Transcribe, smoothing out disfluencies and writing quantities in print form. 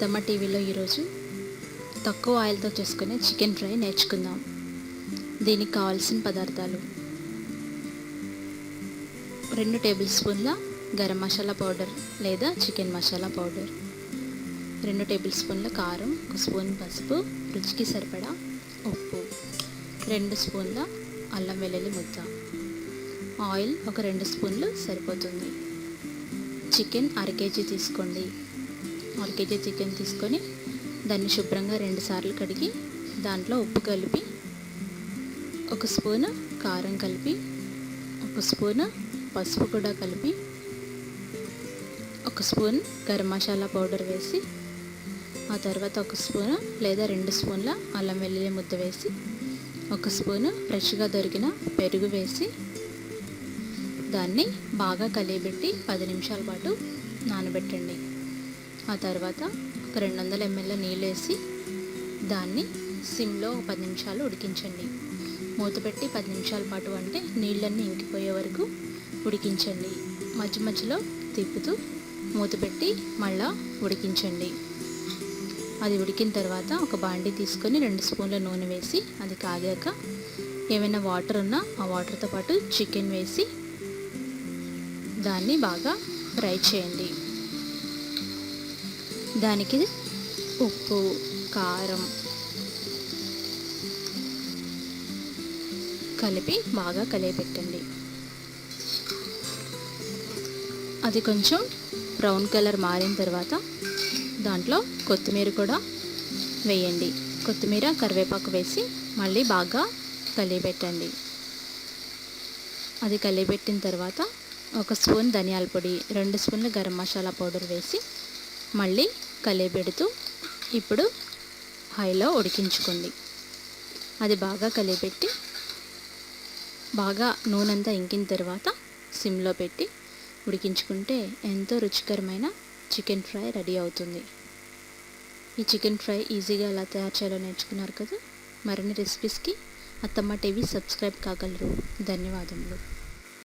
అత్తమ్మ టీవీలో ఈరోజు తక్కువ ఆయిల్తో చేసుకునే చికెన్ ఫ్రై నేర్చుకుందాం. దీనికి కావాల్సిన పదార్థాలు: 2 టేబుల్ స్పూన్ల గరం మసాలా పౌడర్ లేదా చికెన్ మసాలా పౌడర్, 2 టేబుల్ స్పూన్ల కారం, 1 స్పూన్ పసుపు, రుచికి సరిపడా ఉప్పు, 2 స్పూన్ల అల్లం వెల్లుల్లి ముద్ద, ఆయిల్ ఒక 2 స్పూన్లు సరిపోతుంది. చికెన్ 1/2 కేజీ తీసుకోండి. 1/2 కేజీ చికెన్ తీసుకొని దాన్ని శుభ్రంగా 2 సార్లు కడిగి దాంట్లో ఉప్పు కలిపి, 1 స్పూను కారం కలిపి, 1 స్పూను పసుపు కూడా కలిపి, 1 స్పూన్ గరం మసాలా పౌడర్ వేసి, ఆ తర్వాత 1 స్పూను లేదా 2 స్పూన్ల అల్లం వెల్లుల్లి ముద్ద వేసి, 1 స్పూను ఫ్రెష్గా దొరికిన పెరుగు వేసి దాన్ని బాగా కలియబెట్టి 10 నిమిషాల పాటు నానబెట్టండి. ఆ తర్వాత ఒక 200 ml నీళ్ళు వేసి దాన్ని సిమ్లో 10 నిమిషాలు ఉడికించండి. మూత పెట్టి 10 నిమిషాల పాటు అంటే నీళ్ళన్నీ ఇంకిపోయే వరకు ఉడికించండి. మధ్య మధ్యలో తిప్పుతూ మూత పెట్టి మళ్ళా ఉడికించండి. అది ఉడికిన తర్వాత ఒక బాండీ తీసుకొని 2 స్పూన్ల నూనె వేసి అది కాగాక ఏమైనా వాటర్ ఉన్నా ఆ వాటర్తో పాటు చికెన్ వేసి దాన్ని బాగా ఫ్రై చేయండి. దానికి ఉప్పు, కారం కలిపి బాగా కలియపెట్టండి. అది కొంచెం బ్రౌన్ కలర్ మారిన తర్వాత దాంట్లో కొత్తిమీర కూడా వేయండి. కొత్తిమీర, కరివేపాకు వేసి మళ్ళీ బాగా కలియపెట్టండి. అది కలియపెట్టిన తర్వాత 1 స్పూన్ ధనియాల పొడి, 2 స్పూన్ల గరం మసాలా పౌడర్ వేసి మళ్ళీ కలియబెడుతూ ఇప్పుడు హైలో ఉడికించుకోండి. అది బాగా కలియబెట్టి బాగా నూనె అంతా ఇంకిన తర్వాత సిమ్లో పెట్టి ఉడికించుకుంటే ఎంతో రుచికరమైన చికెన్ ఫ్రై రెడీ అవుతుంది. ఈ చికెన్ ఫ్రై ఈజీగా ఎలా తయారు చేయాలో నేర్చుకున్నారు కదా. మరిన్ని రెసిపీస్కి అత్తమ్మ టీవీ సబ్స్క్రైబ్ కాగలరు. ధన్యవాదములు.